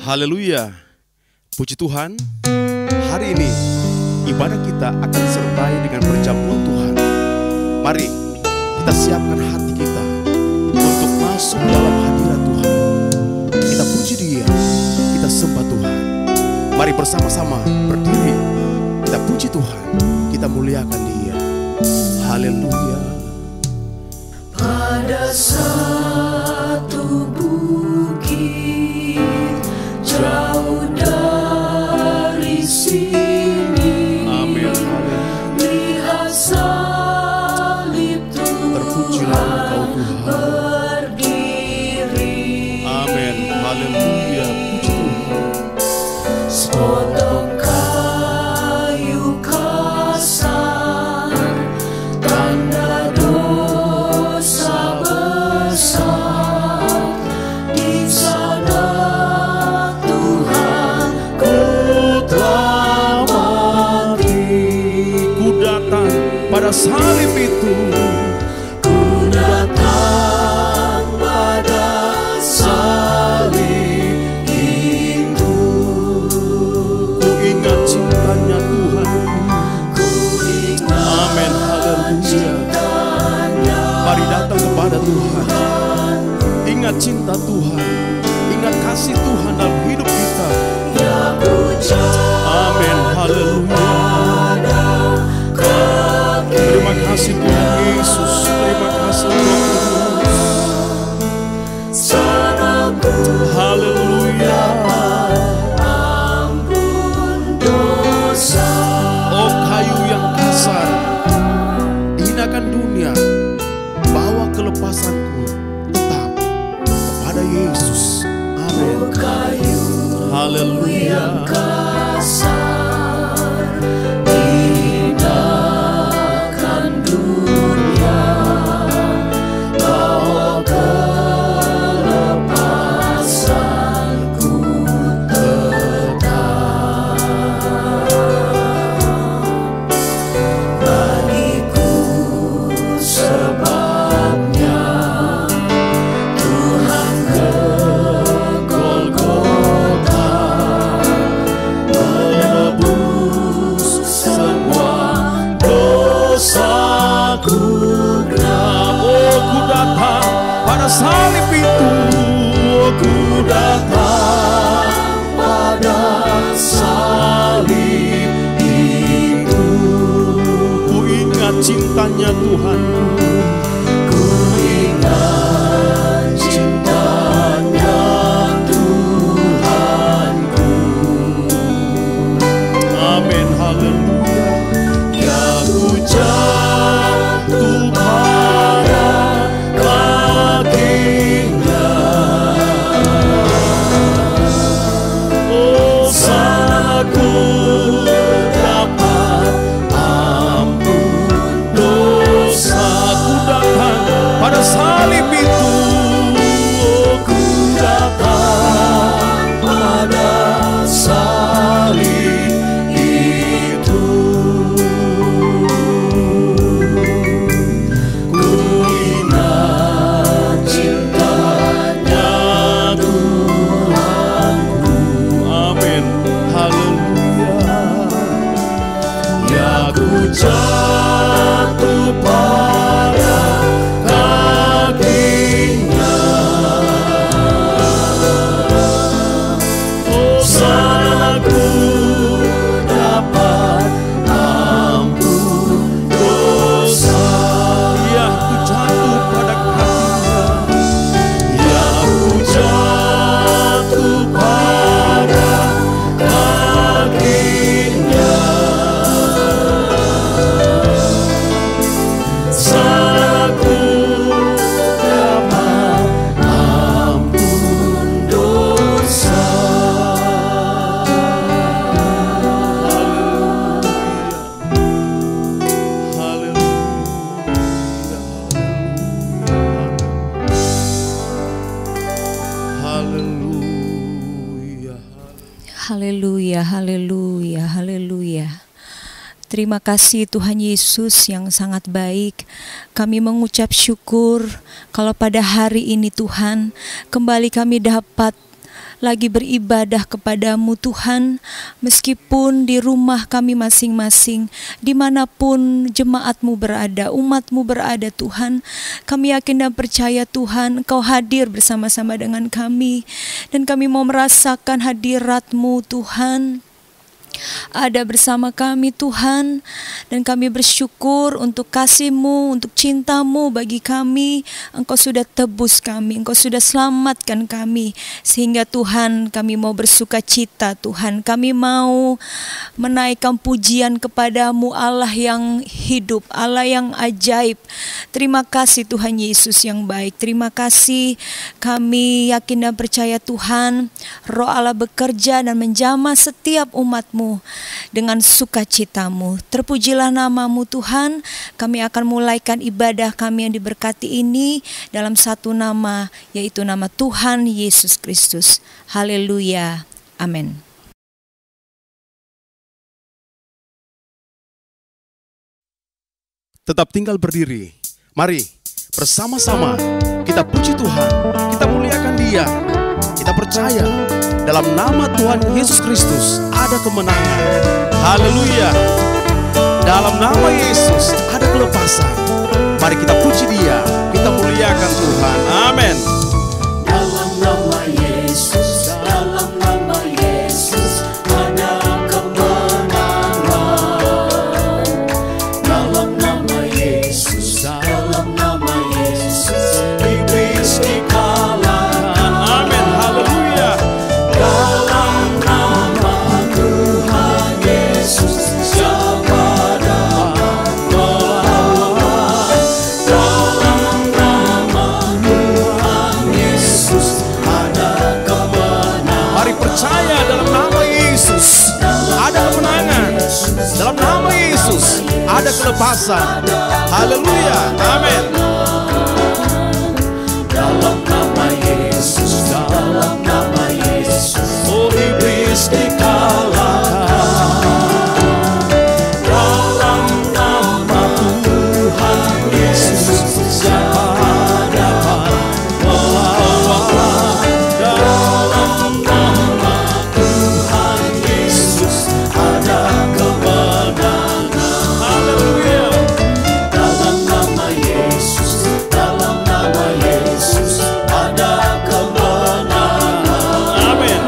Haleluya. Puji Tuhan. Hari ini ibadah kita akan disertai dengan perjamuan Tuhan. Mari kita siapkan hati kita untuk masuk dalam hadirat Tuhan. Kita puji Dia, kita sembah Tuhan. Mari bersama-sama berdiri, kita puji Tuhan, kita muliakan Dia. Haleluya. Pada satu bukit jauh dari sini, Amin. lihat salib Terpujilah Engkau Tuhan. berdiri. Amin. Haleluya. Puji Tuhan. Sepotong kayu kasar, tanda dosa besar. Di sana Tuhan ku telah mati. Ku datang pada salib itu. Ku datang pada salib itu. Ku ingat cintanya Tuhan. Ku ingat Amin. Haleluya. cintanya Mari datang kepada Tuhan. Ingat cinta Tuhan. Ingat kasih Tuhan dalam hidup kita. yang ku Amin. Haleluya. Terima kasih Tuhan Yesus. Terima kasih Tuhan Yesus. Haleluya. ampun dosa. Oh, kayu yang kasar, dihinakan dunia, bawa kelepasanku tetap kepada Yesus. Amin. Kayu Haleluya. kasar, hinakan dunia, bawa kelepasanku tetap. Bagiku sebabnya Tuhan ke Golgota, menebus semua dosaku gelap. Oh, ku datang pada salib itu. Oh, ku datang pada salib itu. ku ingat cintanya Tuhan. Ku ingat cintanya Tuhanku. Amin. Haleluya. Yang ku jatuh pada kakinya. Oh, Sana ku dapat ampun dosa. aku datang pada salib itu. Oh, Ku datang pada salib itu. Ku ingat cintanya Tuhanku. amin. Haleluya. Ya ku jatuh pada kakinya. Oh, sana ku dapat ampun dosa. Ya, ku jatuh pada kakinya. Ya ku jatuh pada kakinya. Sana ku dapat ampun dosa. Haleluya. Haleluya, haleluya, haleluya. Terima kasih Tuhan Yesus yang sangat baik. Kami mengucap syukur kalau pada hari ini Tuhan kembali kami dapat lagi beribadah kepadamu Tuhan, meskipun di rumah kami masing-masing, dimanapun jemaatmu berada, umatmu berada Tuhan, kami yakin dan percaya Tuhan, Engkau hadir bersama-sama dengan kami, dan kami mau merasakan hadirat-Mu Tuhan, ada bersama kami Tuhan, dan kami bersyukur untuk kasih-Mu, untuk cinta-Mu bagi kami. Engkau sudah tebus kami, Engkau sudah selamatkan kami, sehingga Tuhan kami mau bersuka cita Tuhan, kami mau menaikkan pujian kepadamu Allah yang hidup, Allah yang ajaib. Terima kasih Tuhan Yesus yang baik, terima kasih. Kami yakin dan percaya Tuhan, Roh Allah bekerja dan menjamah setiap umat-Mu dengan sukacita-Mu. Terpujilah nama-Mu Tuhan. Kami akan mulaikan ibadah kami yang diberkati ini dalam satu nama, yaitu nama Tuhan Yesus Kristus. Haleluya. Amin. Tetap tinggal berdiri. Mari bersama-sama kita puji Tuhan, kita muliakan Dia. Kita percaya dalam nama Tuhan Yesus Kristus ada kemenangan. Haleluya. Dalam nama Yesus ada kelepasan. Mari kita puji Dia, kita muliakan Tuhan. Amin. Dalam nama Yesus, dalam nama Yesus ada kemenangan. Dalam nama Yesus, dalam nama Yesus iblis dikalahkan. Amin. Haleluya. Dalam nama Tuhan Yesus siapa dapat melawan? Dalam nama Tuhan Yesus ada kemenangan. Mari percaya dalam nama Yesus ada kemenangan. Dalam nama Yesus ada kelepasan. Haleluya. Amin. Dalam nama Yesus, dalam nama Yesus, oh iblis dikalahkan. Dalam nama Tuhan Yesus siapa dapat melawan? Dalam nama Tuhan Yesus ada kemenangan. Haleluya. Dalam nama Yesus, dalam nama Yesus ada kemenangan. Amin.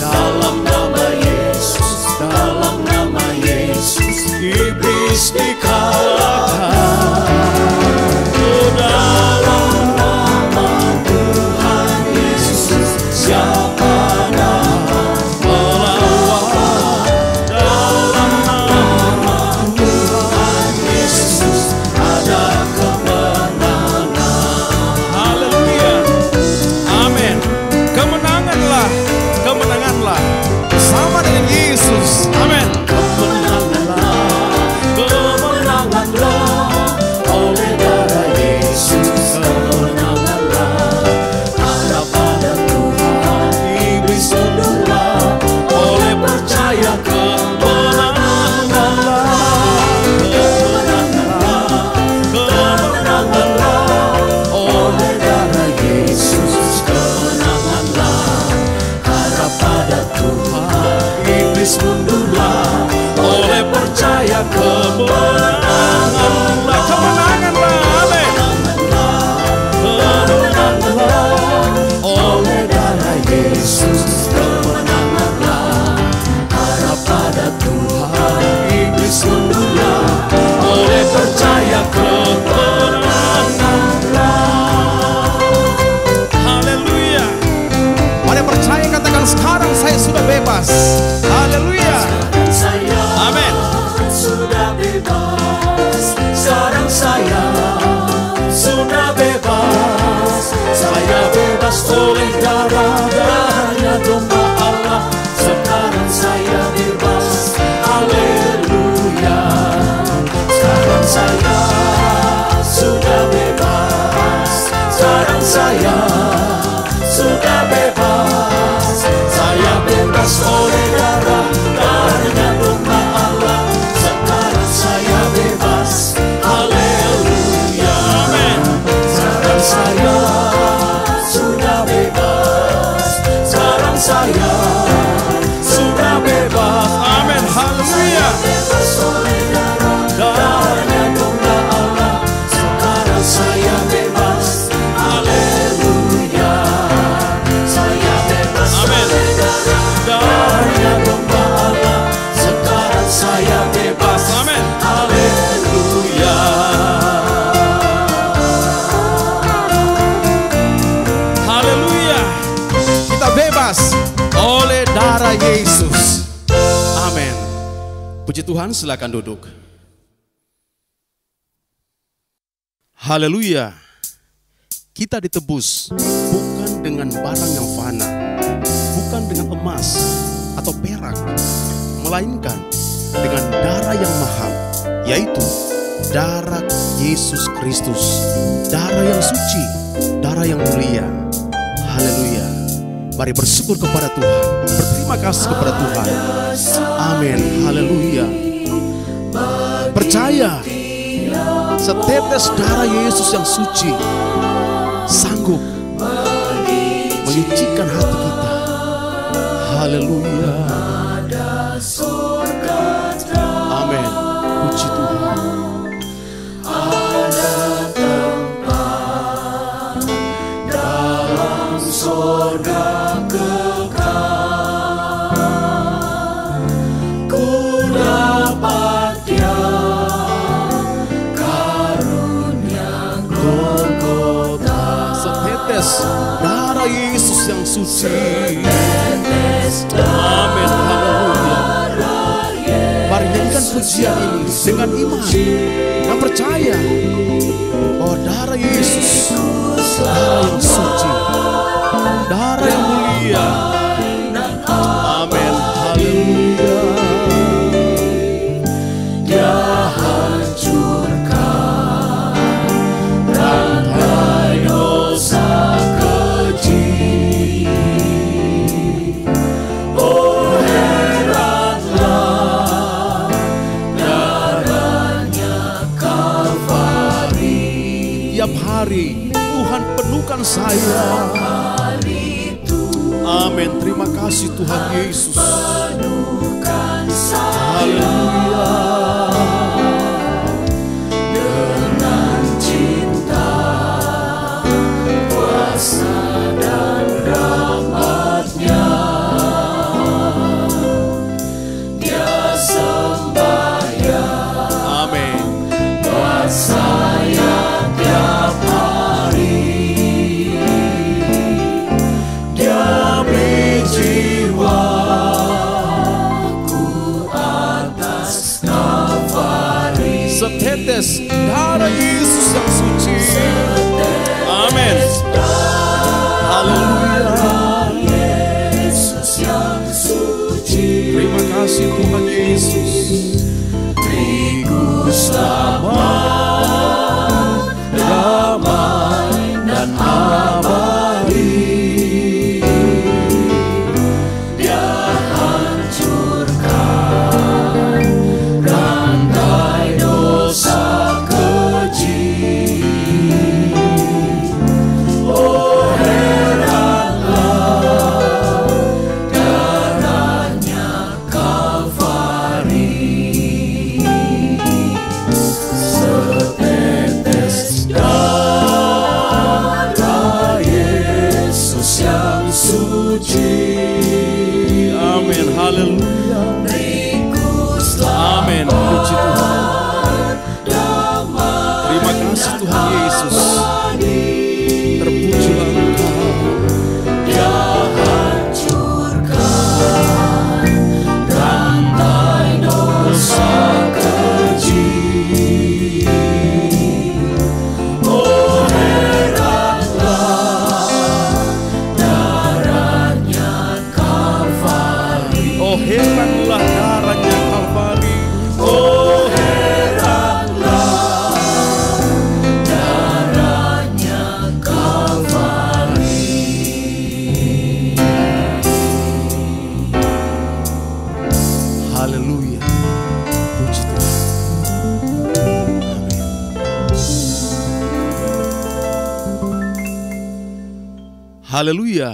Dalam nama Yesus, dalam nama Yesus iblis dikalahkan. Oh, dalam nama Tuhan Yesus siapa dapat melawan? Dalam nama Tuhan Yesus ada kemenangan. Haleluya. Amin. Kemenanganlah, kemenanganlah bersama dengan Yesus. Amin. Kemenanganlah oleh darah Yesus. Kemenanganlah harap pada Tuhan iblis tunduklah oleh percaya. Kemenanganlah oleh darah Yesus. Kemenanganlah harap pada Tuhan iblis tunduklah oleh percaya. Kemenanganlah, kemenanganlah. Amin. Kemenanganlah oleh darah Yesus. Kemenanganlah harap pada Tuhan iblis tunduklah oleh percaya. Kemenanganlah. Haleluya. Mari percaya, katakan sekarang saya sudah bebas. Haleluya. Saya Amin. sudah bebas. Sekarang saya sudah bebas. Saya bebas oleh darah-darahnya domba Allah. Sekarang saya bebas. Haleluya. Sekarang saya sudah bebas. Sekarang saya sudah bebas. Saya bebas oleh darah-darahnya domba Allah. Sekarang saya bebas. Haleluya. Amin. Sekarang saya sudah bebas. saya sudah bebas. Amin. Haleluya. Bebas oleh darahnya domba Allah. Sekarang saya bebas. Haleluya. Saya bebas oleh darahnya domba Allah. Sekarang saya bebas. Amin. Haleluya. Haleluya. Kita bebas oleh darah Yesus. Amin. Puji Tuhan, silakan duduk. Haleluya. Kita ditebus bukan dengan barang yang fana, bukan dengan emas atau perak, melainkan dengan darah yang mahal, yaitu darah Yesus Kristus, darah yang suci, darah yang mulia. Haleluya. Mari bersyukur kepada Tuhan, berterima kasih kepada Tuhan. Amin. Haleluya. Percaya, setetes darah Yesus yang suci sanggup menyucikan hati kita. Haleluya. Amin. Puji Tuhan. Surga kekal, ku dapat yang karunia Golgota. Setetes darah Yesus yang suci. Amin. Haleluya. Mari nyanyikan pujian ini dengan iman dan percaya bahwa darah Yesus, darah yang suci, darah yang mulia. Amin. Haleluya. Dia hancurkan rantai dosa keji. Oh heranlah darahnya Kalvari. Tiap hari Tuhan penuhkan saya. Amin. Terima kasih Tuhan Yesus. Penuhkan saya Haleluya. dengan cinta, kuasa dan rahmat-Nya. Dia sembahyang Amin. buat saya tiap hari. Dia beri jiwaku atas Kalvari. Setetes darah Yesus yang suci. Amin. Haleluya. Yesus yang suci, Terima kasih Tuhan Yesus. beriku selamat, damai dan abadi. Dia hancurkan rantai dosa keji. Oh heranlah darahnya Kalvari. Setetes darah Yesus yang suci. Amin. Haleluya. Beriku Amin. Puji Tuhan. selamat, damai Terima kasih Tuhan Yesus. abadi. Terpujilah Engkau. Dia hancurkan rantai dosa keji. Oh heranlah darahnya Kalvari. Oh heranlah darahnya Kalvari. Oh heranlah darahnya Kalvari. Haleluya. Puji Tuhan. Amin. Haleluya.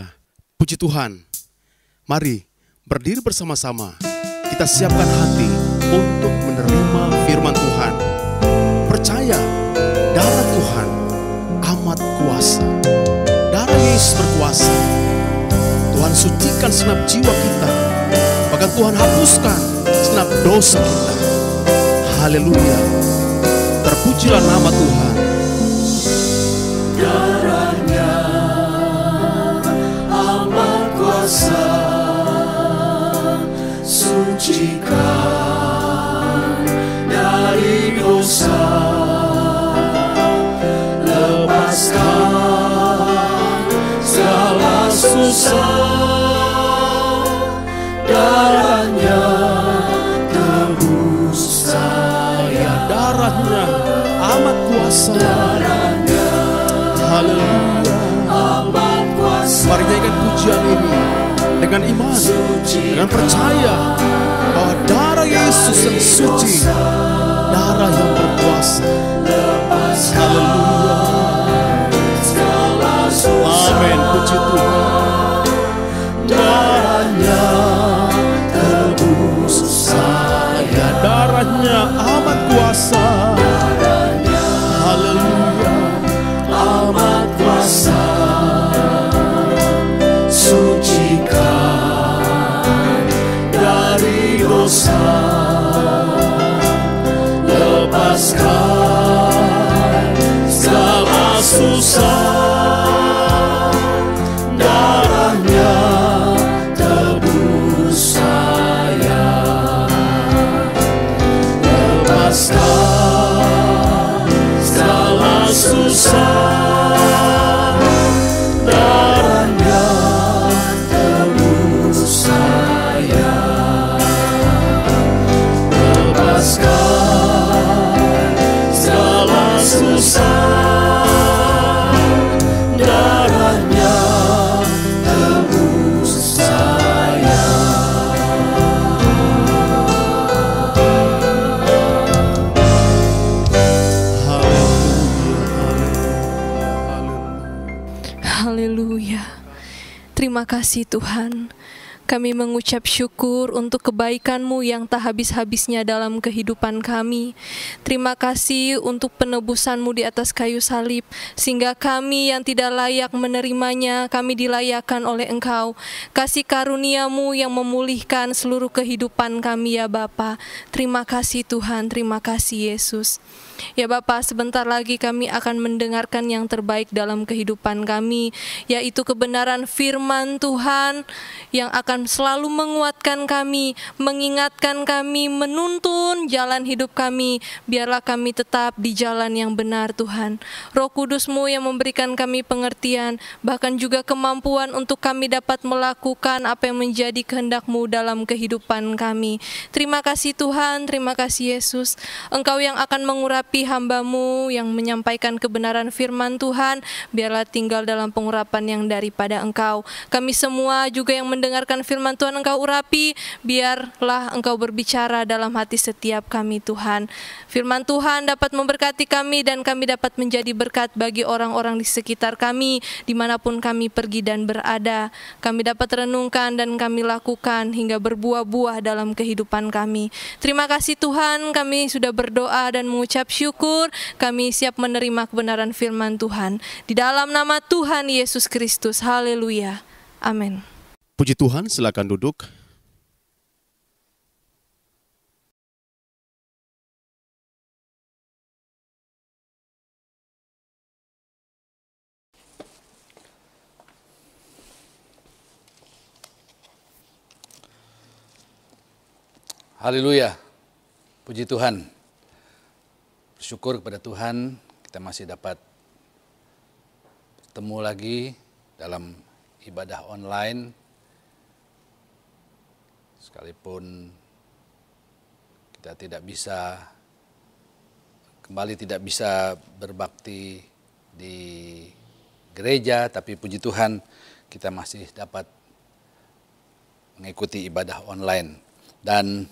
Puji Tuhan. Mari berdiri bersama-sama. Kita siapkan hati untuk menerima firman Tuhan. Percaya darah Tuhan amat kuasa. Darah Yesus berkuasa. Tuhan sucikan segenap jiwa kita. Bahkan Tuhan hapuskan segenap dosa kita. Haleluya. Terpujilah nama Tuhan. Darahnya amat kuasa, sucikan dari dosa, lepaskan segala susah. Darahnya tebus saya, Darahnya amat kuasa. darahnya Haleluya. amat kuasa, Mari nyanyikan pujian ini dengan iman, dengan percaya bahwa darah Yesus yang suci, darah yang berkuasa. Haleluya. segala susah. Amin. Puji Tuhan. Darahnya tebus saya, Darahnya amat kuasa. Haleluya. amat kuasa, sucikan dari dosa, lepaskan segala susah. Darahnya tebus saya, lepaskan segala susah. Darahnya tebus saya, lepaskan segala susah. Darahnya tebus saya. Haleluya. Terima kasih Tuhan. Kami mengucap syukur untuk kebaikan-Mu yang tak habis-habisnya dalam kehidupan kami. Terima kasih untuk penebusan-Mu di atas kayu salib, sehingga kami yang tidak layak menerimanya, kami dilayakkan oleh Engkau. Kasih karunia-Mu yang memulihkan seluruh kehidupan kami ya Bapa. Terima kasih Tuhan, terima kasih Yesus. Ya Bapa, sebentar lagi kami akan mendengarkan yang terbaik dalam kehidupan kami, yaitu kebenaran firman Tuhan yang akan selalu menguatkan kami, mengingatkan kami, menuntun jalan hidup kami. Biarlah kami tetap di jalan yang benar Tuhan. Roh Kudus-Mu yang memberikan kami pengertian, bahkan juga kemampuan untuk kami dapat melakukan apa yang menjadi kehendak-Mu dalam kehidupan kami. Terima kasih Tuhan, terima kasih Yesus. Engkau yang akan mengurapi hamba-Mu yang menyampaikan kebenaran firman Tuhan, biarlah tinggal dalam pengurapan yang daripada Engkau. Kami semua juga yang mendengarkan firman Tuhan Engkau urapi, biarlah Engkau berbicara dalam hati setiap kami Tuhan. Firman Tuhan dapat memberkati kami dan kami dapat menjadi berkat bagi orang-orang di sekitar kami, dimanapun kami pergi dan berada. Kami dapat renungkan dan kami lakukan hingga berbuah-buah dalam kehidupan kami. Terima kasih Tuhan, kami sudah berdoa dan mengucap syukur, kami siap menerima kebenaran firman Tuhan. Di dalam nama Tuhan Yesus Kristus, haleluya, amin. Puji Tuhan, silakan duduk. Haleluya, puji Tuhan. Bersyukur kepada Tuhan, kita masih dapat bertemu lagi dalam ibadah online. Sekalipun kita tidak bisa berbakti di gereja, tapi puji Tuhan kita masih dapat mengikuti ibadah online. Dan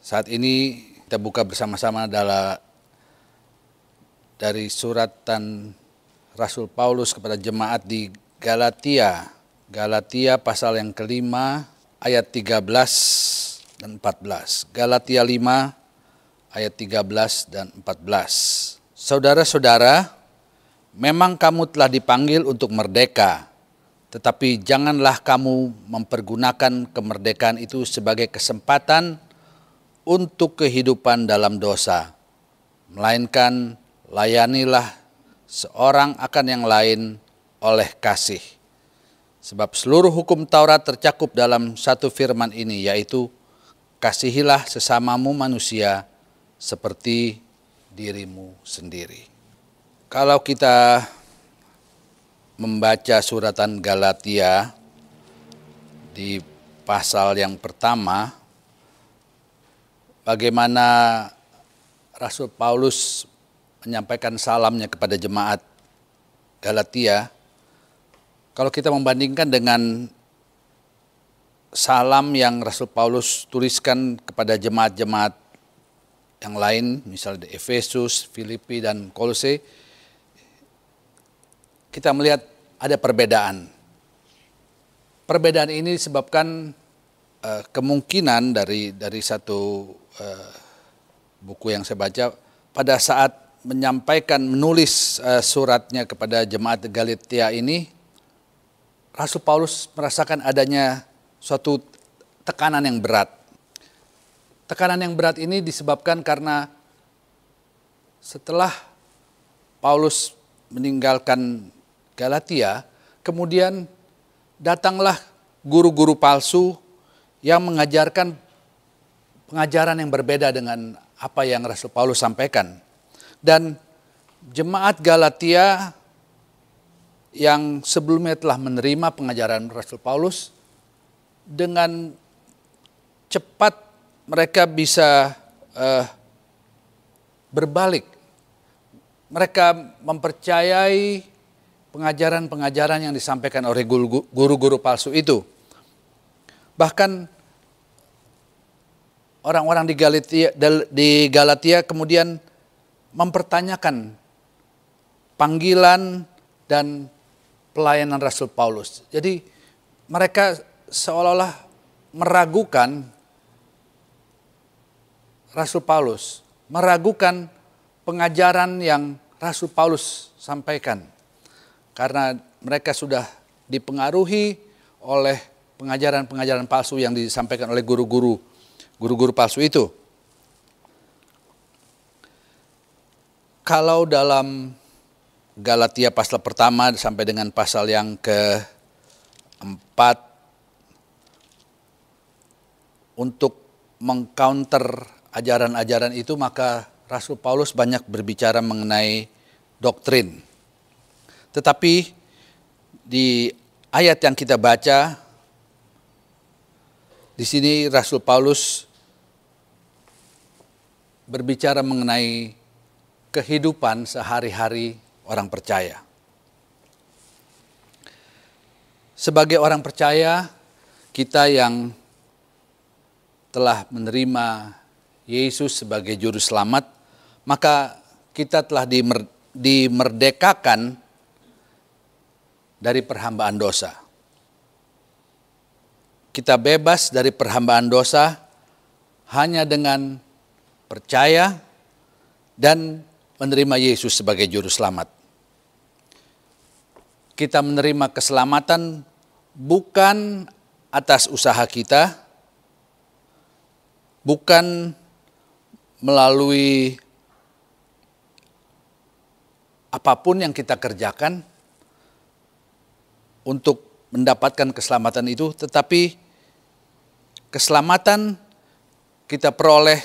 saat ini kita buka bersama-sama dari suratan Rasul Paulus kepada jemaat di Galatia Galatia pasal yang kelima ayat 13 dan 14. Galatia 5 ayat 13 dan 14. Saudara-saudara, memang kamu telah dipanggil untuk merdeka, tetapi janganlah kamu mempergunakan kemerdekaan itu sebagai kesempatan untuk kehidupan dalam dosa. Melainkan layanilah seorang akan yang lain oleh kasih. Sebab seluruh hukum Taurat tercakup dalam satu firman ini, yaitu kasihilah sesamamu manusia seperti dirimu sendiri. Kalau kita membaca suratan Galatia di pasal yang pertama, bagaimana Rasul Paulus menyampaikan salamnya kepada jemaat Galatia. Kalau kita membandingkan dengan salam yang Rasul Paulus tuliskan kepada jemaat-jemaat yang lain, misalnya di Efesus, Filipi, dan Kolose, kita melihat ada perbedaan. Perbedaan ini disebabkan kemungkinan dari satu buku yang saya baca, pada saat menulis suratnya kepada jemaat Galatia ini, Rasul Paulus merasakan adanya suatu tekanan yang berat. Tekanan yang berat ini disebabkan karena setelah Paulus meninggalkan Galatia, kemudian datanglah guru-guru palsu yang mengajarkan pengajaran yang berbeda dengan apa yang Rasul Paulus sampaikan. Dan jemaat Galatia yang sebelumnya telah menerima pengajaran Rasul Paulus, dengan cepat mereka bisa berbalik. Mereka mempercayai pengajaran-pengajaran yang disampaikan oleh guru-guru palsu itu. Bahkan orang-orang di Galatia kemudian mempertanyakan panggilan dan pelayanan Rasul Paulus. Jadi mereka seolah-olah meragukan Rasul Paulus, meragukan pengajaran yang Rasul Paulus sampaikan. Karena mereka sudah dipengaruhi oleh pengajaran-pengajaran palsu yang disampaikan oleh guru-guru palsu itu. Kalau dalam Galatia pasal pertama sampai dengan pasal yang keempat, untuk mengcounter ajaran-ajaran itu, maka Rasul Paulus banyak berbicara mengenai doktrin. Tetapi di ayat yang kita baca, di sini Rasul Paulus berbicara mengenai kehidupan sehari-hari orang percaya. Sebagai orang percaya, kita yang telah menerima Yesus sebagai juru selamat, maka kita telah dimerdekakan dari perhambaan dosa. Kita bebas dari perhambaan dosa hanya dengan percaya dan menerima Yesus sebagai juru selamat. Kita menerima keselamatan bukan atas usaha kita, bukan melalui apapun yang kita kerjakan untuk mendapatkan keselamatan itu, tetapi keselamatan kita peroleh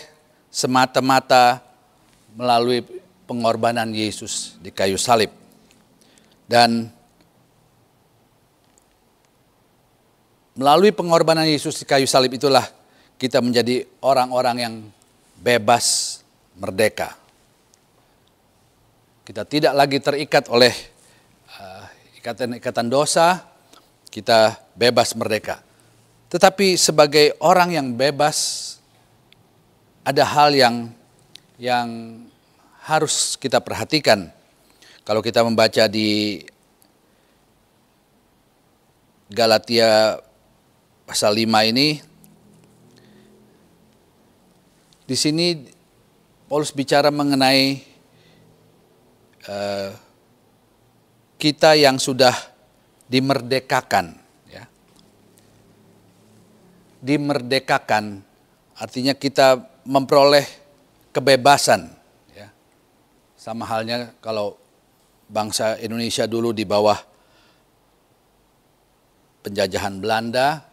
semata-mata melalui pengorbanan Yesus di kayu salib. Dan melalui pengorbanan Yesus di kayu salib itulah kita menjadi orang-orang yang bebas, merdeka. Kita tidak lagi terikat oleh ikatan-ikatan dosa, kita bebas, merdeka. Tetapi sebagai orang yang bebas, ada hal yang harus kita perhatikan. Kalau kita membaca di Galatia pasal 5 ini, di sini Paulus bicara mengenai kita yang sudah dimerdekakan. Ya. Dimerdekakan artinya kita memperoleh kebebasan. Ya. Sama halnya kalau bangsa Indonesia dulu di bawah penjajahan Belanda,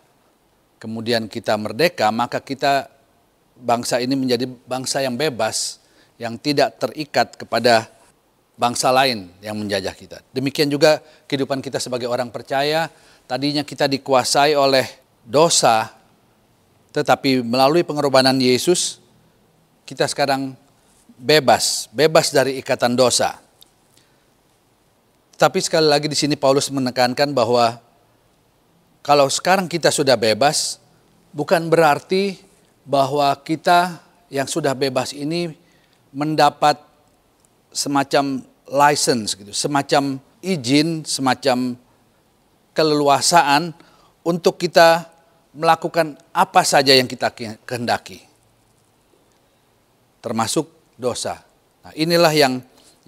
kemudian kita merdeka, maka kita bangsa ini menjadi bangsa yang bebas, yang tidak terikat kepada bangsa lain yang menjajah kita. Demikian juga kehidupan kita sebagai orang percaya, tadinya kita dikuasai oleh dosa, tetapi melalui pengorbanan Yesus, kita sekarang bebas dari ikatan dosa. Tapi sekali lagi di sini Paulus menekankan bahwa kalau sekarang kita sudah bebas, bukan berarti bahwa kita yang sudah bebas ini mendapat semacam license, gitu, semacam izin, semacam keleluasaan untuk kita melakukan apa saja yang kita kehendaki, termasuk dosa. Nah, inilah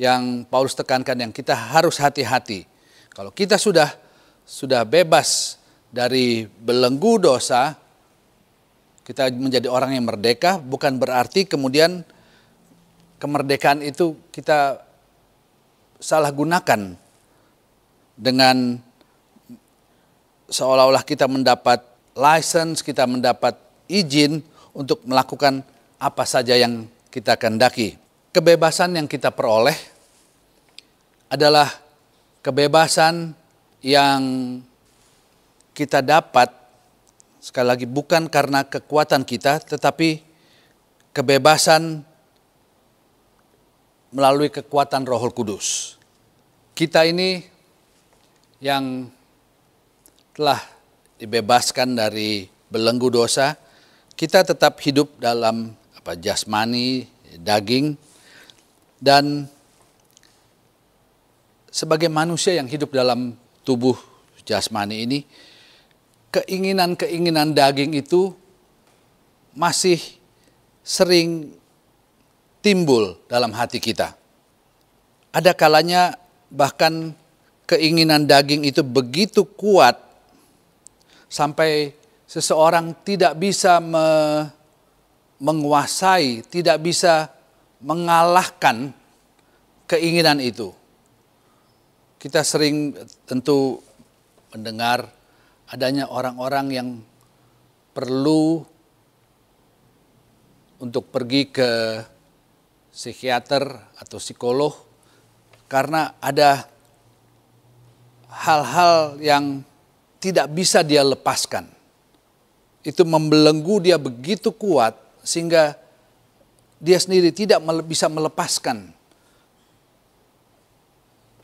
yang Paulus tekankan, yang kita harus hati-hati. Kalau kita sudah bebas dari belenggu dosa, kita menjadi orang yang merdeka, bukan berarti kemudian kemerdekaan itu kita salah gunakan dengan seolah-olah kita mendapat license, kita mendapat izin untuk melakukan apa saja yang kita kehendaki. Kebebasan yang kita peroleh adalah kebebasan yang kita dapat, sekali lagi bukan karena kekuatan kita, tetapi kebebasan melalui kekuatan Roh Kudus. Kita ini yang telah dibebaskan dari belenggu dosa, kita tetap hidup dalam jasmani, daging, dan sebagai manusia yang hidup dalam tubuh jasmani ini, keinginan-keinginan daging itu masih sering timbul dalam hati kita. Ada kalanya bahkan keinginan daging itu begitu kuat sampai seseorang tidak bisa menguasai, tidak bisa mengalahkan keinginan itu. Kita sering tentu mendengar adanya orang-orang yang perlu untuk pergi ke psikiater atau psikolog karena ada hal-hal yang tidak bisa dia lepaskan. Itu membelenggu dia begitu kuat sehingga dia sendiri tidak bisa melepaskan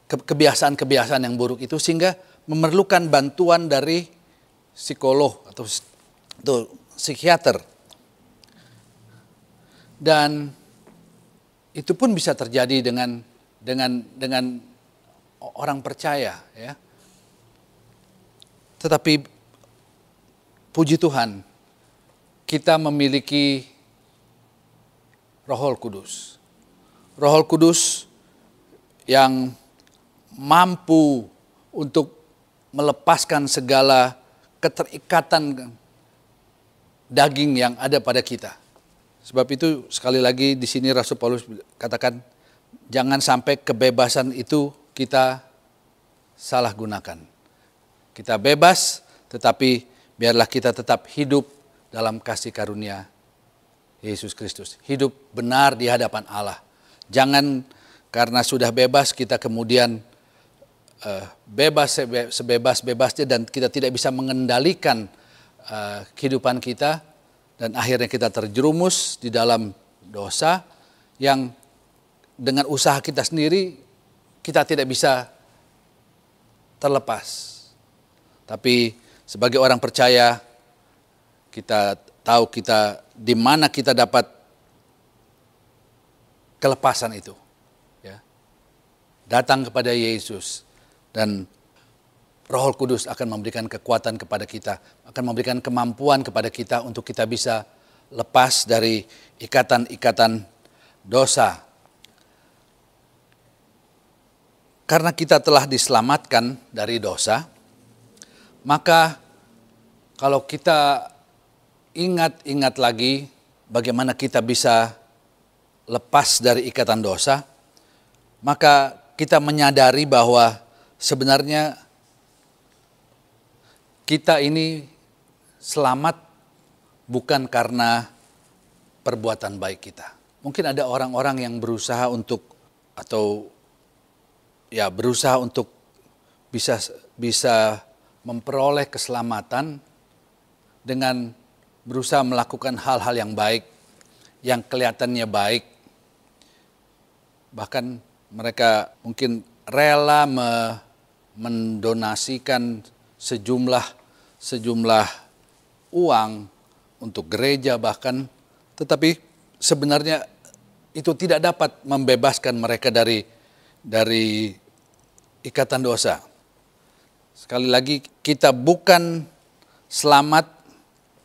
kebiasaan-kebiasaan yang buruk itu, sehingga memerlukan bantuan dari psikolog atau psikiater. Dan itu pun bisa terjadi dengan orang percaya, ya. Tetapi puji Tuhan, kita memiliki Roh Kudus. Roh Kudus yang mampu untuk melepaskan segala keterikatan daging yang ada pada kita. Sebab itu sekali lagi di sini Rasul Paulus katakan, jangan sampai kebebasan itu kita salah gunakan. Kita bebas, tetapi biarlah kita tetap hidup dalam kasih karunia Yesus Kristus. Hidup benar di hadapan Allah. Jangan karena sudah bebas kita kemudian bebas sebebas-bebasnya dan kita tidak bisa mengendalikan kehidupan kita, dan akhirnya kita terjerumus di dalam dosa yang dengan usaha kita sendiri kita tidak bisa terlepas. Tapi sebagai orang percaya, kita tahu kita di mana kita dapat kelepasan itu. Ya. Datang kepada Yesus dan Roh Kudus akan memberikan kekuatan kepada kita, akan memberikan kemampuan kepada kita untuk kita bisa lepas dari ikatan-ikatan dosa. Karena kita telah diselamatkan dari dosa, maka kalau kita ingat-ingat lagi bagaimana kita bisa lepas dari ikatan dosa, maka kita menyadari bahwa sebenarnya kita ini selamat bukan karena perbuatan baik kita. Mungkin ada orang-orang yang berusaha untuk bisa memperoleh keselamatan dengan berusaha melakukan hal-hal yang baik, yang kelihatannya baik. Bahkan mereka mungkin rela mendonasikan sejumlah uang untuk gereja bahkan, tetapi sebenarnya itu tidak dapat membebaskan mereka dari ikatan dosa. Sekali lagi, kita bukan selamat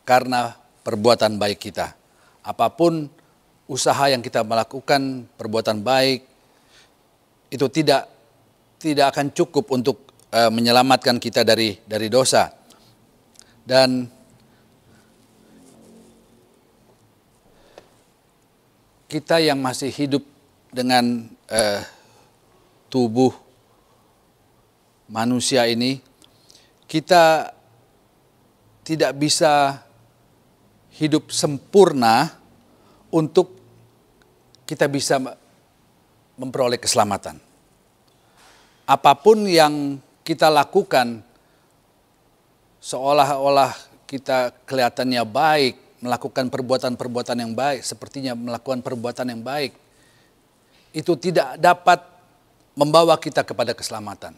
karena perbuatan baik kita. Apapun usaha yang kita melakukan, perbuatan baik, itu tidak akan cukup untuk menyelamatkan kita dari dosa. Dan kita yang masih hidup dengan tubuh manusia ini, kita tidak bisa hidup sempurna untuk kita bisa memperoleh keselamatan. Apapun yang kita lakukan, seolah-olah kita kelihatannya baik, melakukan perbuatan-perbuatan yang baik, sepertinya melakukan perbuatan yang baik, itu tidak dapat membawa kita kepada keselamatan.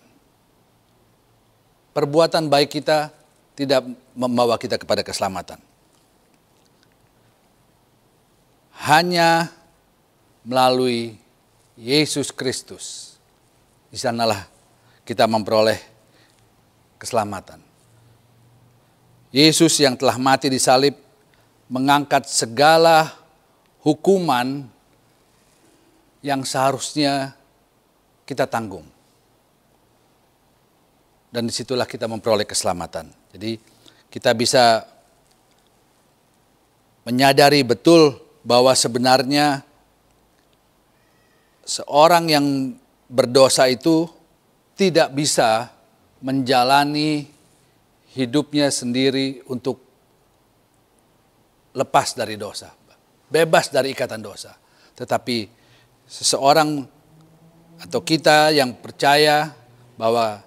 Perbuatan baik kita tidak membawa kita kepada keselamatan. Hanya melalui Yesus Kristus, di sanalah kita memperoleh keselamatan. Yesus yang telah mati di salib mengangkat segala hukuman yang seharusnya kita tanggung. Dan disitulah kita memperoleh keselamatan. Jadi kita bisa menyadari betul bahwa sebenarnya seorang yang berdosa itu tidak bisa menjalani hidupnya sendiri untuk lepas dari dosa, bebas dari ikatan dosa. Tetapi seseorang atau kita yang percaya bahwa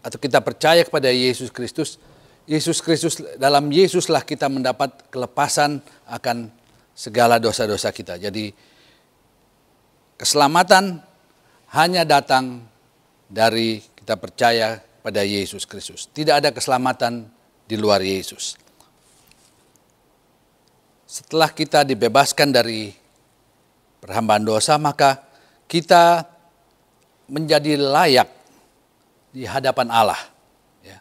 atau kita percaya kepada Yesus Kristus, dalam Yesuslah kita mendapat kelepasan akan segala dosa-dosa kita. Jadi keselamatan hanya datang dari kita percaya pada Yesus Kristus. Tidak ada keselamatan di luar Yesus. Setelah kita dibebaskan dari perhambaan dosa, maka kita menjadi layak di hadapan Allah. Ya.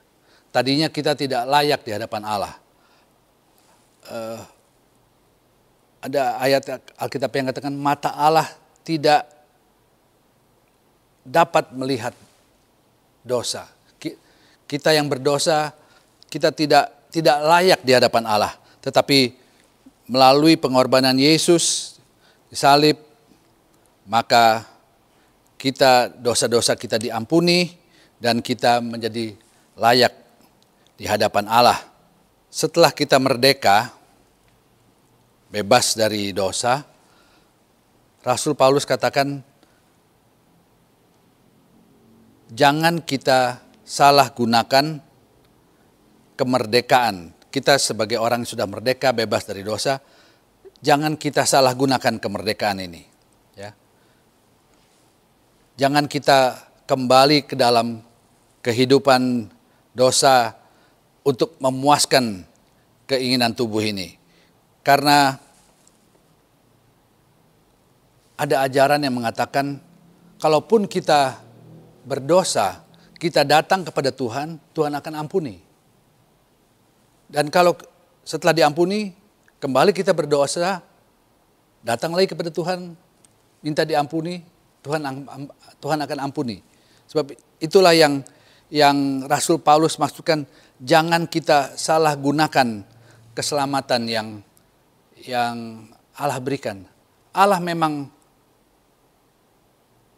Tadinya kita tidak layak di hadapan Allah. Ada ayat Alkitab yang katakan mata Allah tidak dapat melihat dosa. Kita yang berdosa, kita tidak layak di hadapan Allah. Tetapi melalui pengorbanan Yesus di salib, maka dosa-dosa kita diampuni dan kita menjadi layak di hadapan Allah. Setelah kita merdeka, bebas dari dosa, Rasul Paulus katakan, jangan kita salah gunakan kemerdekaan. Kita sebagai orang yang sudah merdeka, bebas dari dosa, jangan kita salah gunakan kemerdekaan ini. Ya. Jangan kita kembali ke dalam kehidupan dosa untuk memuaskan keinginan tubuh ini. Karena ada ajaran yang mengatakan, kalaupun kita berdosa, kita datang kepada Tuhan, Tuhan akan ampuni. Dan kalau setelah diampuni, kembali kita berdosa, datang lagi kepada Tuhan, minta diampuni, Tuhan akan ampuni. Sebab itulah yang Rasul Paulus maksudkan, jangan kita salah gunakan keselamatan yang Allah berikan. Allah memang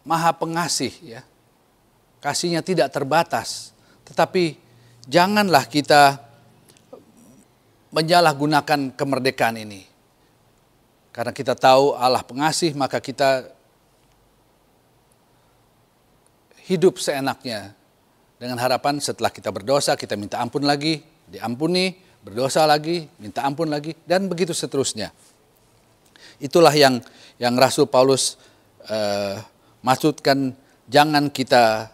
Maha Pengasih, ya. Kasihnya tidak terbatas. Tetapi janganlah kita menyalahgunakan kemerdekaan ini. Karena kita tahu Allah pengasih, maka kita hidup seenaknya. Dengan harapan setelah kita berdosa, kita minta ampun lagi, diampuni, berdosa lagi, minta ampun lagi, dan begitu seterusnya. Itulah yang Rasul Paulus maksudkan, jangan kita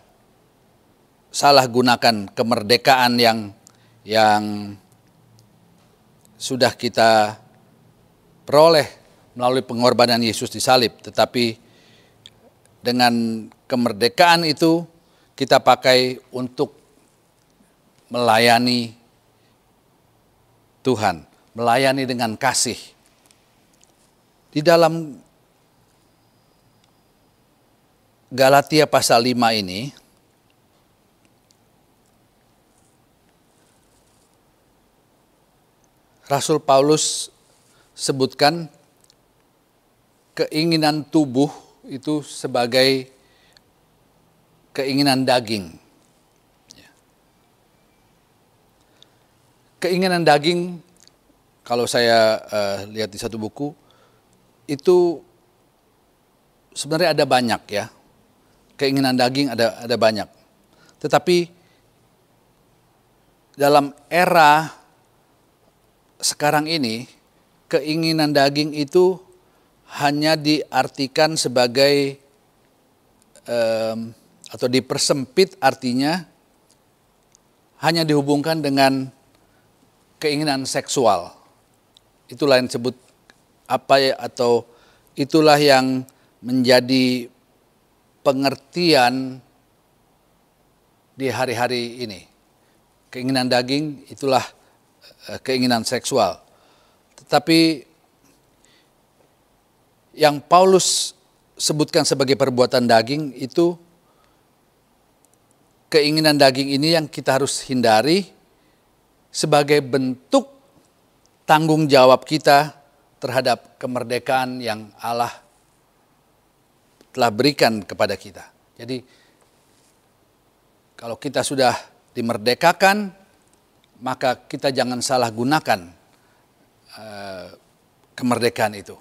salah gunakan kemerdekaan yang sudah kita peroleh melalui pengorbanan Yesus di salib. Tetapi dengan kemerdekaan itu kita pakai untuk melayani Tuhan, melayani dengan kasih. Di dalam Galatia pasal 5 ini, Rasul Paulus sebutkan keinginan tubuh itu sebagai keinginan daging. Keinginan daging, kalau saya lihat di satu buku, itu sebenarnya ada banyak, ya. Keinginan daging ada banyak. Tetapi dalam era sekarang ini, keinginan daging itu hanya diartikan sebagai atau dipersempit, artinya hanya dihubungkan dengan keinginan seksual. Itulah yang disebut atau itulah yang menjadi pengertian di hari-hari ini. Keinginan daging itulah keinginan seksual. Tetapi yang Paulus sebutkan sebagai perbuatan daging itu, keinginan daging ini yang kita harus hindari sebagai bentuk tanggung jawab kita terhadap kemerdekaan yang Allah telah berikan kepada kita. Jadi kalau kita sudah dimerdekakan, maka kita jangan salah gunakan kemerdekaan itu.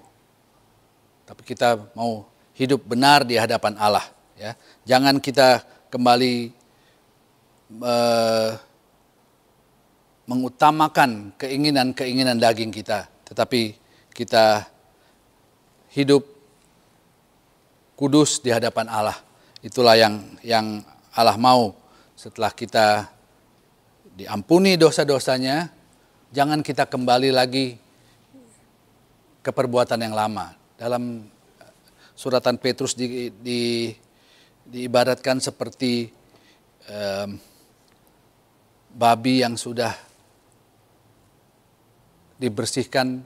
Tapi kita mau hidup benar di hadapan Allah, ya. Jangan kita kembali mengutamakan keinginan daging kita, tetapi kita hidup kudus di hadapan Allah. Itulah yang Allah mau setelah kita diampuni dosa-dosanya, jangan kita kembali lagi ke perbuatan yang lama. Dalam suratan Petrus diibaratkan seperti babi yang sudah dibersihkan,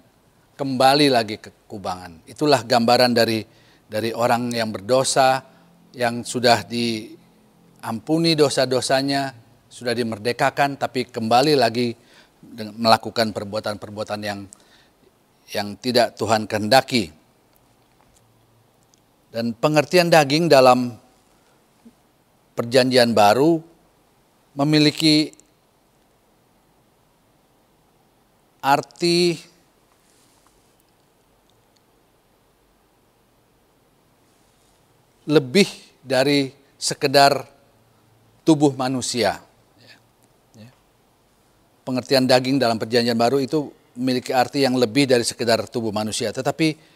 kembali lagi ke kubangan. Itulah gambaran dari orang yang berdosa, yang sudah diampuni dosa-dosanya, sudah dimerdekakan, tapi kembali lagi melakukan perbuatan-perbuatan yang tidak Tuhan kehendaki. Dan pengertian daging dalam Perjanjian Baru memiliki arti lebih dari sekedar tubuh manusia. Pengertian daging dalam Perjanjian Baru itu memiliki arti yang lebih dari sekedar tubuh manusia. Tetapi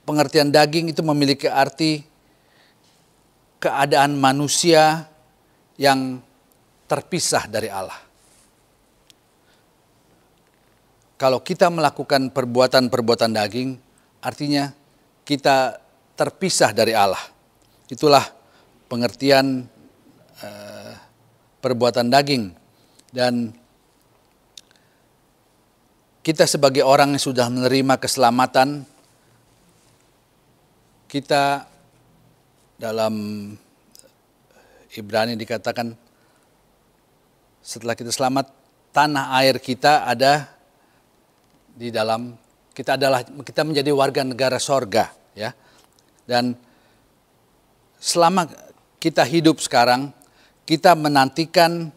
pengertian daging itu memiliki arti keadaan manusia yang terpisah dari Allah. Kalau kita melakukan perbuatan-perbuatan daging, artinya kita terpisah dari Allah. Itulah pengertian perbuatan daging. Dan kita sebagai orang yang sudah menerima keselamatan, kita dalam Ibrani dikatakan setelah kita selamat, tanah air kita ada di dalam, kita menjadi warga negara sorga, ya. Dan selama kita hidup sekarang, kita menantikan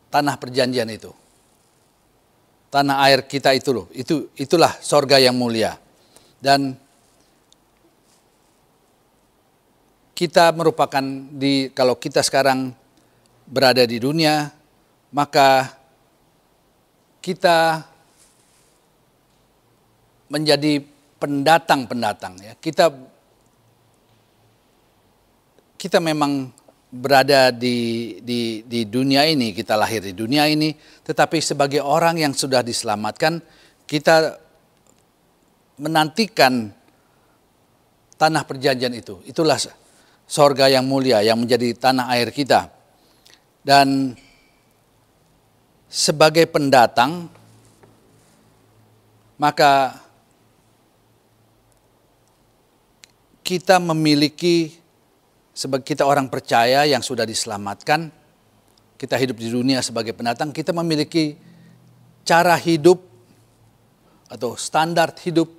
tanah perjanjian itu. Tanah air kita itu loh, itulah sorga yang mulia. Dan kita merupakan kalau kita sekarang berada di dunia, maka kita menjadi pendatang ya. Kita memang berada di dunia ini, kita lahir di dunia ini, tetapi sebagai orang yang sudah diselamatkan, kita menantikan tanah perjanjian itu. Itulah sorga yang mulia yang menjadi tanah air kita. Dan sebagai pendatang, maka kita memiliki, sebagai kita orang percaya yang sudah diselamatkan, kita hidup di dunia sebagai pendatang, kita memiliki cara hidup atau standar hidup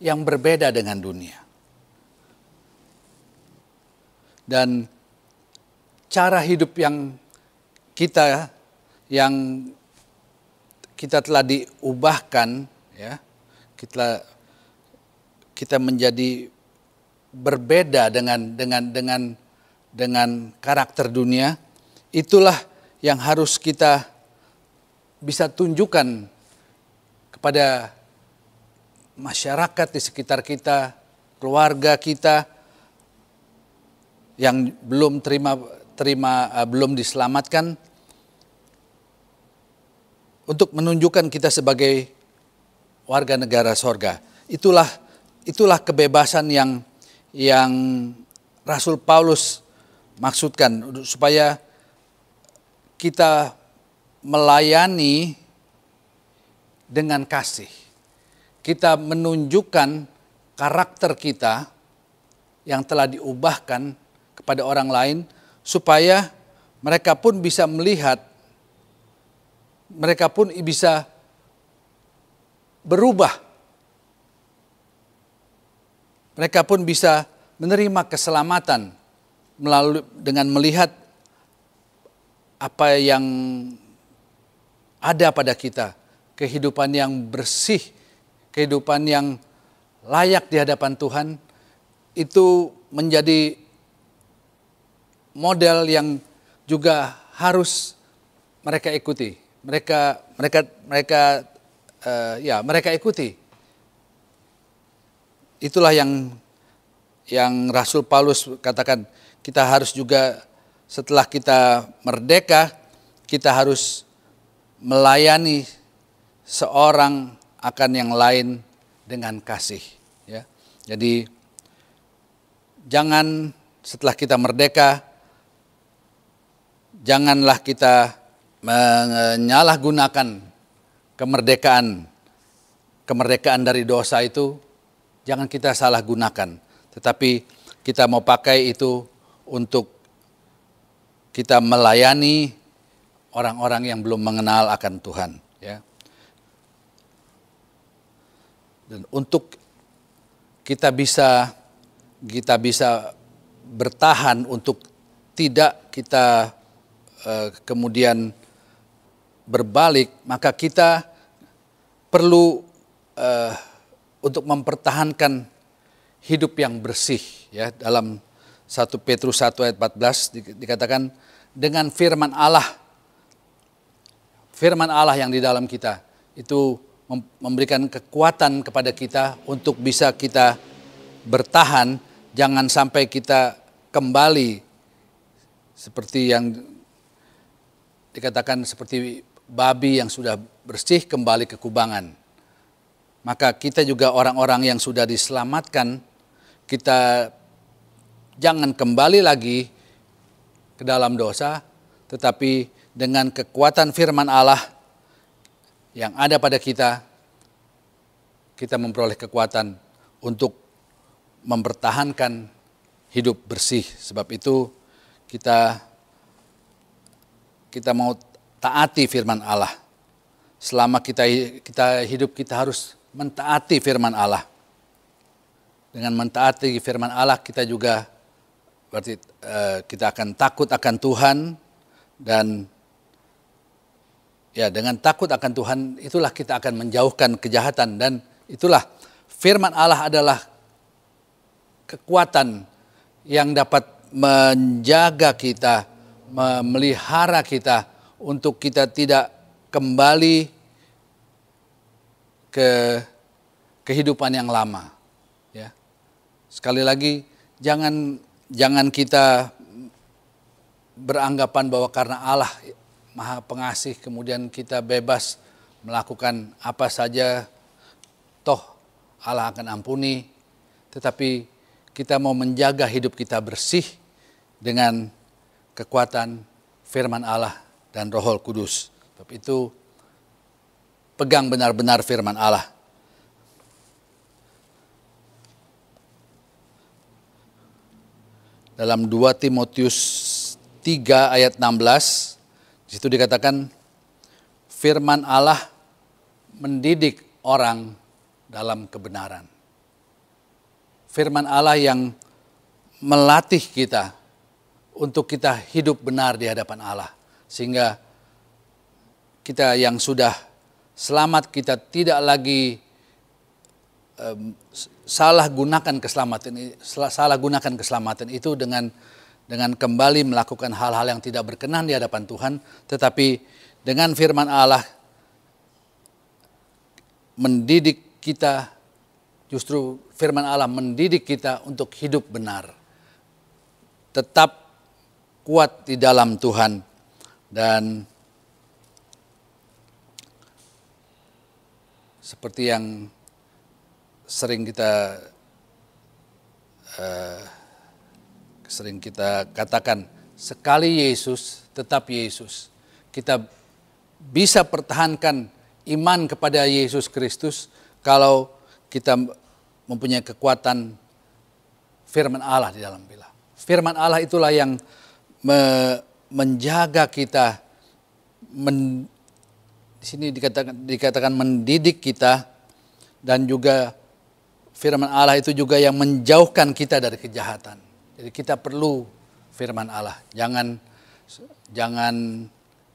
yang berbeda dengan dunia. Dan cara hidup yang kita telah diubahkan, ya, kita menjadi berbeda dengan karakter dunia. Itulah yang harus kita bisa tunjukkan kepada masyarakat di sekitar kita, keluarga kita yang belum belum diselamatkan, untuk menunjukkan kita sebagai warga negara sorga. Itulah kebebasan yang Rasul Paulus maksudkan, supaya kita melayani dengan kasih. Kita menunjukkan karakter kita yang telah diubahkan kepada orang lain, supaya mereka pun bisa melihat, mereka pun bisa berubah. Mereka pun bisa menerima keselamatan melalui dengan melihat apa yang ada pada kita, kehidupan yang bersih, kehidupan yang layak di hadapan Tuhan, itu menjadi model yang juga harus mereka ikuti. Mereka ikuti. Itulah yang Rasul Paulus katakan, kita harus juga setelah kita merdeka, kita harus melayani seorang akan yang lain dengan kasih, ya. Jadi jangan setelah kita merdeka, janganlah kita menyalahgunakan kemerdekaan dari dosa itu, jangan kita salah gunakan, tetapi kita mau pakai itu untuk kita melayani orang-orang yang belum mengenal akan Tuhan, ya. Dan untuk kita bisa bertahan, untuk tidak kita kemudian berbalik, maka kita perlu untuk mempertahankan hidup yang bersih, ya. Dalam 1 Petrus 1 ayat 14 dikatakan, dengan firman Allah yang di dalam kita itu memberikan kekuatan kepada kita untuk bisa kita bertahan, jangan sampai kita kembali seperti yang dikatakan seperti babi yang sudah bersih kembali ke kubangan. Maka kita juga orang-orang yang sudah diselamatkan, kita jangan kembali lagi ke dalam dosa, tetapi dengan kekuatan firman Allah yang ada pada kita, kita memperoleh kekuatan untuk mempertahankan hidup bersih. Sebab itu kita mau taati firman Allah. Selama kita hidup, kita harus mentaati firman Allah. Dengan mentaati firman Allah, kita juga berarti kita akan takut akan Tuhan, dan ya dengan takut akan Tuhan itulah kita akan menjauhkan kejahatan, dan itulah firman Allah adalah kekuatan yang dapat menjaga kita, memelihara kita untuk kita tidak kembali ke kehidupan yang lama. Ya. Sekali lagi, jangan kita beranggapan bahwa karena Allah Maha Pengasih kemudian kita bebas melakukan apa saja, toh Allah akan ampuni. Tetapi kita mau menjaga hidup kita bersih dengan kekuatan firman Allah dan Roh Kudus. Sebab itu pegang benar-benar firman Allah. Dalam 2 Timotius 3 ayat 16, di situ dikatakan firman Allah mendidik orang dalam kebenaran. Firman Allah yang melatih kita untuk kita hidup benar di hadapan Allah. Sehingga kita yang sudah selamat, kita tidak lagi salah gunakan keselamatan itu dengan kembali melakukan hal-hal yang tidak berkenan di hadapan Tuhan. Tetapi dengan firman Allah mendidik kita, justru firman Allah mendidik kita untuk hidup benar. Tetap kuat di dalam Tuhan. Dan seperti yang sering kita katakan, sekali Yesus, tetap Yesus. Kita bisa pertahankan iman kepada Yesus Kristus kalau kita mempunyai kekuatan firman Allah di dalam bila. Firman Allah itulah yang menjaga kita, di sini dikatakan mendidik kita, dan juga firman Allah itu juga yang menjauhkan kita dari kejahatan. Jadi kita perlu firman Allah. Jangan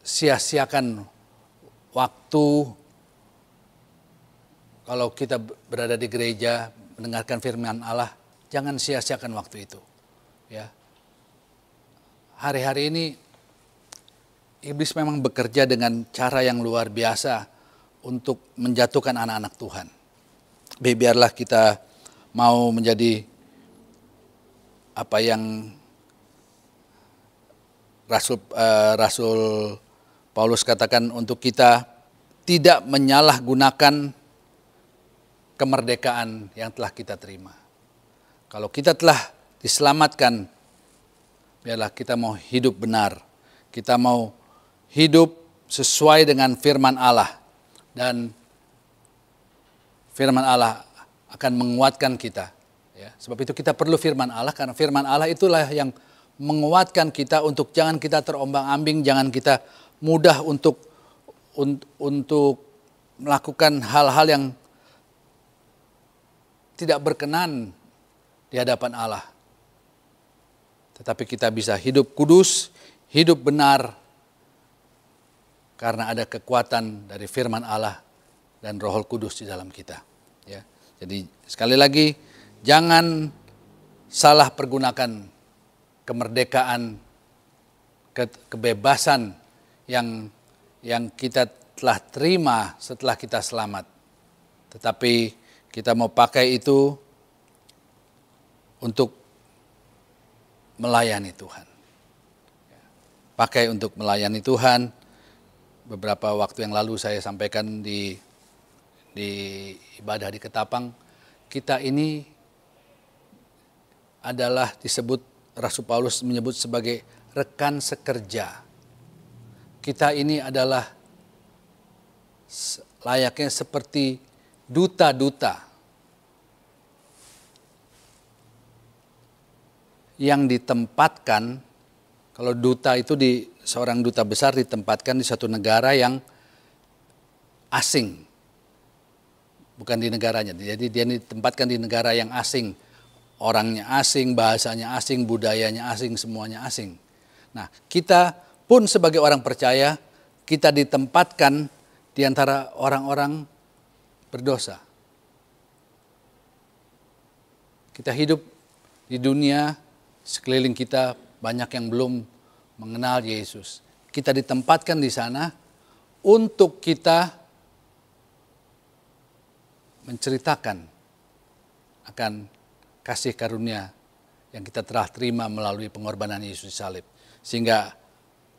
sia-siakan waktu kalau kita berada di gereja mendengarkan firman Allah. Jangan sia-siakan waktu itu. Ya. Hari-hari ini iblis memang bekerja dengan cara yang luar biasa untuk menjatuhkan anak-anak Tuhan. Biarlah kita mau menjadi apa yang Rasul Paulus katakan, untuk kita tidak menyalahgunakan kemerdekaan yang telah kita terima. Kalau kita telah diselamatkan, biarlah kita mau hidup benar. Kita mau hidup sesuai dengan firman Allah. Dan firman Allah akan menguatkan kita. Ya, sebab itu kita perlu firman Allah, karena firman Allah itulah yang menguatkan kita untuk jangan kita terombang-ambing, jangan kita mudah untuk melakukan hal-hal yang tidak berkenan di hadapan Allah. Tetapi kita bisa hidup kudus, hidup benar, karena ada kekuatan dari firman Allah dan Roh Kudus di dalam kita. Ya. Jadi sekali lagi, jangan salah pergunakan kemerdekaan, kebebasan yang kita telah terima setelah kita selamat. Tetapi kita mau pakai itu untuk melayani Tuhan. Pakai untuk melayani Tuhan. Beberapa waktu yang lalu saya sampaikan di ibadah di Ketapang, kita ini adalah disebut Rasul Paulus menyebut sebagai rekan sekerja. Kita ini adalah layaknya seperti duta-duta yang ditempatkan. Kalau duta itu seorang duta besar ditempatkan di satu negara yang asing, bukan di negaranya. Jadi dia ditempatkan di negara yang asing, orangnya asing, bahasanya asing, budayanya asing, semuanya asing. Nah, kita pun sebagai orang percaya, kita ditempatkan di antara orang-orang berdosa. Kita hidup di dunia, sekeliling kita banyak yang belum mengenal Yesus. Kita ditempatkan di sana untuk kita menceritakan akan kasih karunia yang kita telah terima melalui pengorbanan Yesus salib. Sehingga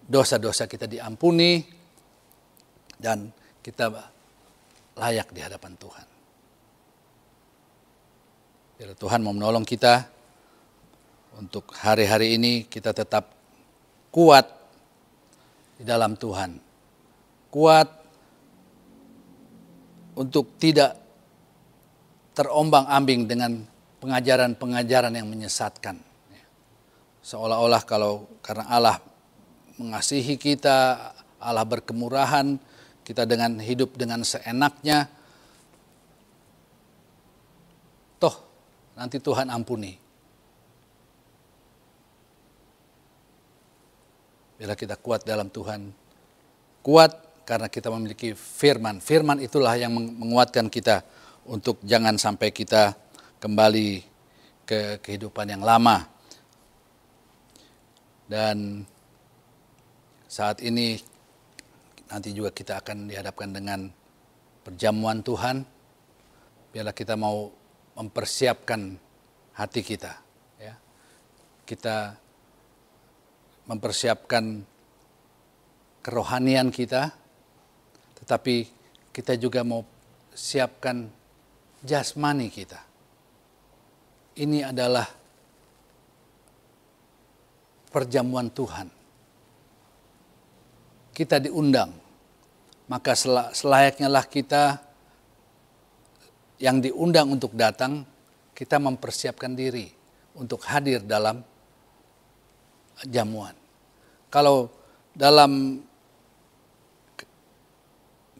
dosa-dosa kita diampuni dan kita layak di hadapan Tuhan. Bila Tuhan mau menolong kita untuk hari-hari ini, kita tetap kuat di dalam Tuhan. Kuat untuk tidak terombang-ambing dengan pengajaran-pengajaran yang menyesatkan. Seolah-olah karena Allah mengasihi kita, Allah berkemurahan, kita dengan hidup dengan seenaknya, toh nanti Tuhan ampuni. Bila kita kuat dalam Tuhan, kuat karena kita memiliki firman. Firman itulah yang menguatkan kita untuk jangan sampai kita kembali ke kehidupan yang lama. Dan saat ini nanti juga kita akan dihadapkan dengan perjamuan Tuhan. Biarlah kita mau mempersiapkan hati kita, ya. Kita mempersiapkan kerohanian kita, tetapi kita juga mau siapkan jasmani kita. Ini adalah perjamuan Tuhan. Kita diundang, maka selayaknya lah kita yang diundang untuk datang, kita mempersiapkan diri untuk hadir dalam jamuan. Kalau dalam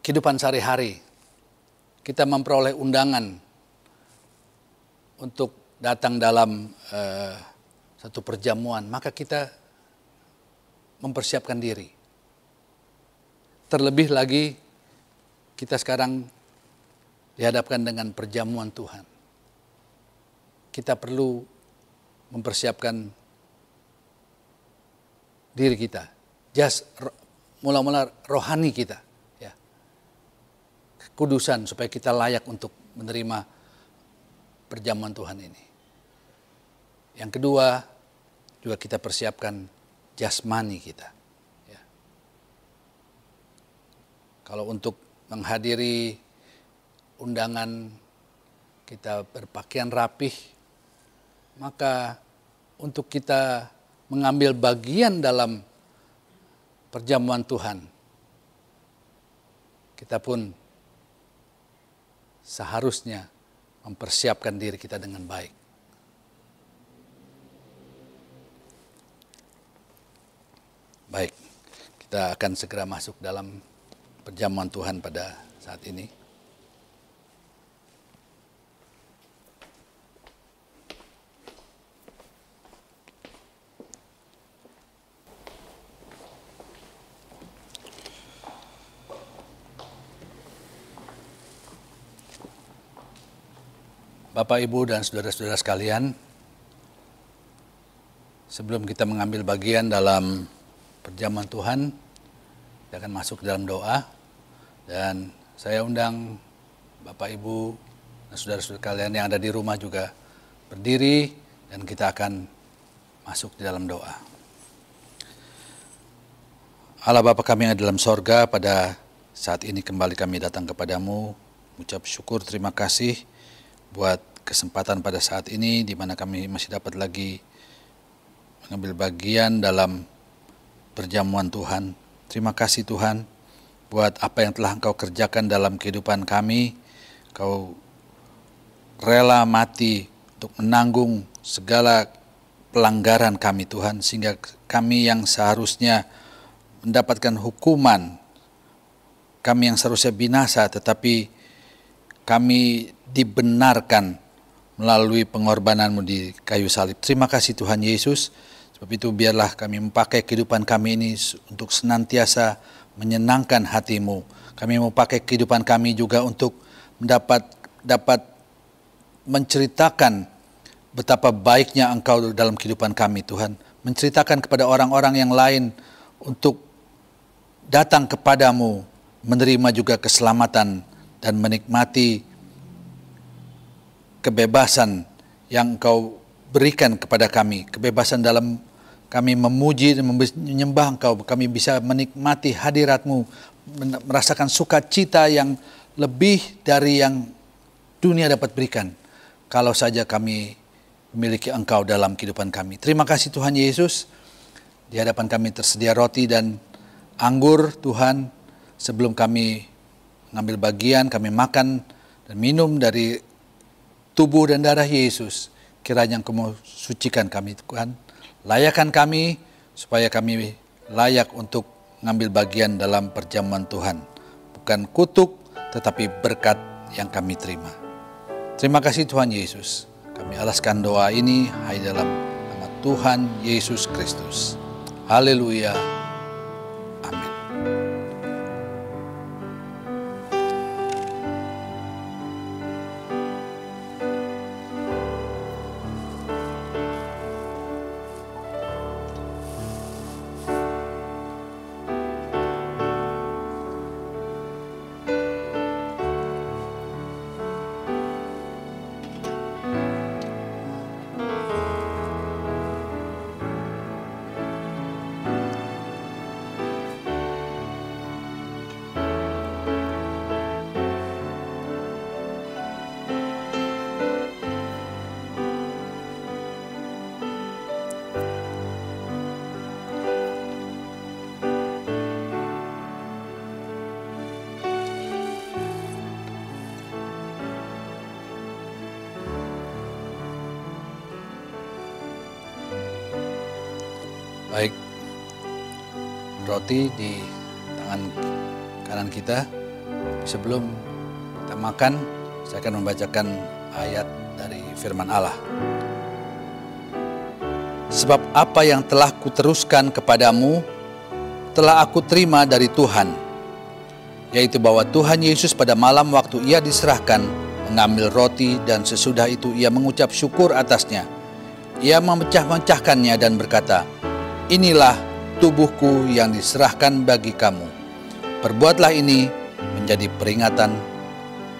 kehidupan sehari-hari kita memperoleh undangan untuk datang dalam satu perjamuan, maka kita mempersiapkan diri. Terlebih lagi kita sekarang dihadapkan dengan perjamuan Tuhan. Kita perlu mempersiapkan diri kita, mula-mula rohani kita, ya, kekudusan supaya kita layak untuk menerima perjamuan Tuhan ini. Yang kedua, juga kita persiapkan jasmani kita. Ya. Kalau untuk menghadiri undangan kita berpakaian rapih, maka untuk kita mengambil bagian dalam perjamuan Tuhan, kita pun seharusnya mempersiapkan diri kita dengan baik. Baik, kita akan segera masuk dalam perjamuan Tuhan pada saat ini. Bapak, Ibu, dan saudara-saudara sekalian, sebelum kita mengambil bagian dalam perjamuan Tuhan, kita akan masuk dalam doa. Dan saya undang Bapak, Ibu, dan saudara-saudara sekalian yang ada di rumah juga berdiri, dan kita akan masuk di dalam doa. Allah Bapa kami yang ada dalam sorga, pada saat ini kembali kami datang kepadamu, ucap syukur terima kasih buat kesempatan pada saat ini di mana kami masih dapat lagi mengambil bagian dalam perjamuan Tuhan. Terima kasih Tuhan buat apa yang telah Engkau kerjakan dalam kehidupan kami. Engkau rela mati untuk menanggung segala pelanggaran kami Tuhan, sehingga kami yang seharusnya mendapatkan hukuman, kami yang seharusnya binasa, tetapi kami dibenarkan melalui pengorbanan-Mu di kayu salib. Terima kasih Tuhan Yesus. Sebab itu biarlah kami memakai kehidupan kami ini untuk senantiasa menyenangkan hati-Mu. Kami mau pakai kehidupan kami juga untuk dapat menceritakan betapa baiknya Engkau dalam kehidupan kami Tuhan. Menceritakan kepada orang-orang yang lain untuk datang kepadamu, menerima juga keselamatan dan menikmati kebebasan yang Engkau berikan kepada kami. Kebebasan dalam kami memuji dan menyembah Engkau. Kami bisa menikmati hadirat-Mu, merasakan sukacita yang lebih dari yang dunia dapat berikan. Kalau saja kami memiliki Engkau dalam kehidupan kami. Terima kasih Tuhan Yesus. Di hadapan kami tersedia roti dan anggur Tuhan. Sebelum kami mengambil bagian, kami makan dan minum dari tubuh dan darah Yesus. Kiranya Engkau mau sucikan kami Tuhan. Layakan kami supaya kami layak untuk mengambil bagian dalam perjamuan Tuhan. Bukan kutuk tetapi berkat yang kami terima. Terima kasih Tuhan Yesus. Kami alaskan doa ini hanya dalam nama Tuhan Yesus Kristus. Haleluya. Amin. Baik, roti di tangan kanan kita. Sebelum kita makan, saya akan membacakan ayat dari firman Allah. Sebab apa yang telah kuteruskan kepadamu, telah aku terima dari Tuhan, yaitu bahwa Tuhan Yesus pada malam waktu Ia diserahkan, mengambil roti dan sesudah itu Ia mengucap syukur atasnya. Ia memecah-mecahkannya dan berkata, "Inilah tubuhku yang diserahkan bagi kamu. Perbuatlah ini menjadi peringatan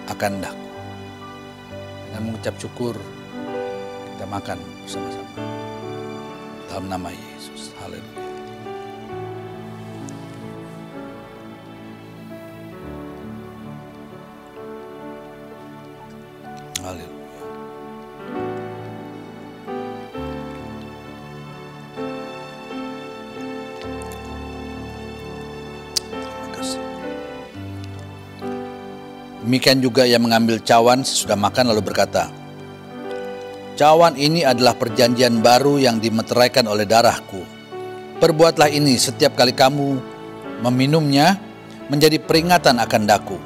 akan daku." Dengan mengucap syukur, kita makan bersama-sama. Dalam nama Yesus. Haleluya. Haleluya. Demikian juga ia mengambil cawan sesudah makan lalu berkata, "Cawan ini adalah perjanjian baru yang dimeteraikan oleh darahku. Perbuatlah ini setiap kali kamu meminumnya menjadi peringatan akan daku.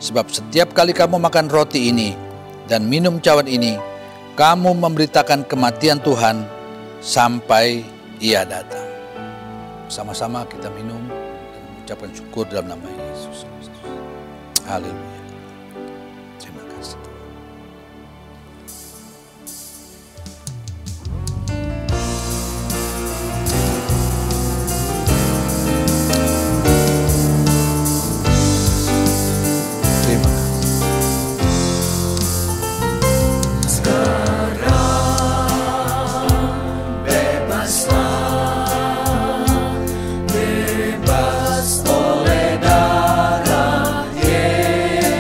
Sebab setiap kali kamu makan roti ini dan minum cawan ini, kamu memberitakan kematian Tuhan sampai Ia datang." Sama-sama kita minum dan mengucapkan syukur dalam nama Yesus Kristus. Haleluya. Terima kasih. Terima kasih. Sekarang bebaslah, bebas oleh darah Yesus.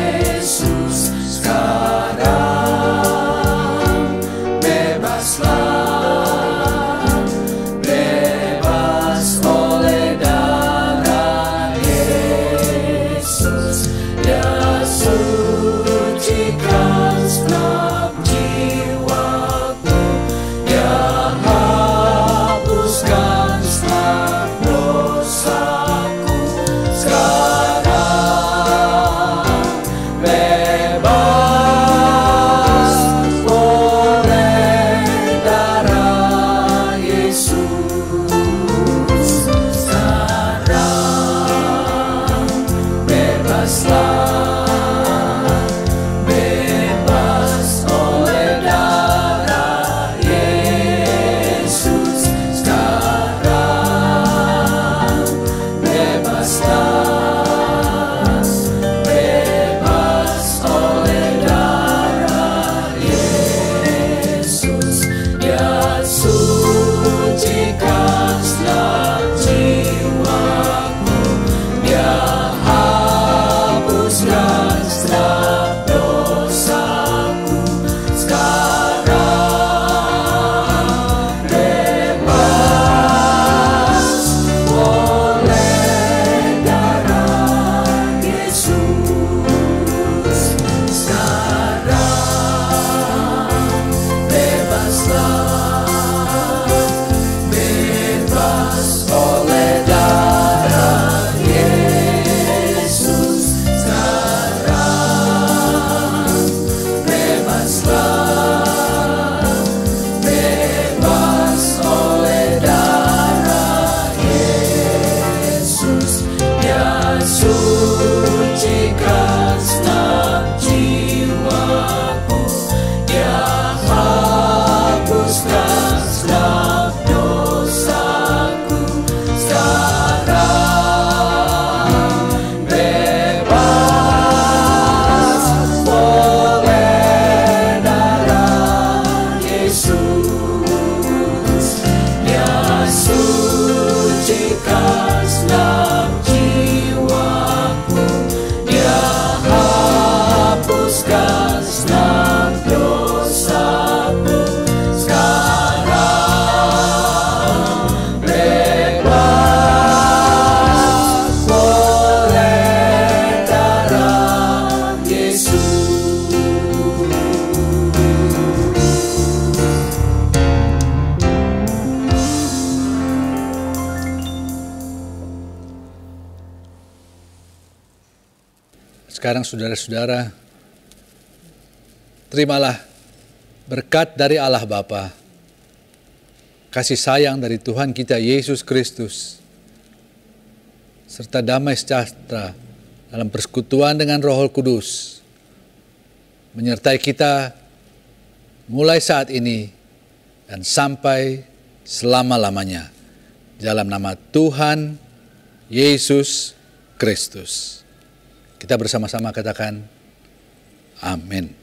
Sekarang saudara-saudara, terimalah berkat dari Allah Bapa, kasih sayang dari Tuhan kita Yesus Kristus, serta damai sejahtera dalam persekutuan dengan Roh Kudus menyertai kita mulai saat ini dan sampai selama-lamanya. Dalam nama Tuhan Yesus Kristus. Kita bersama-sama katakan amin.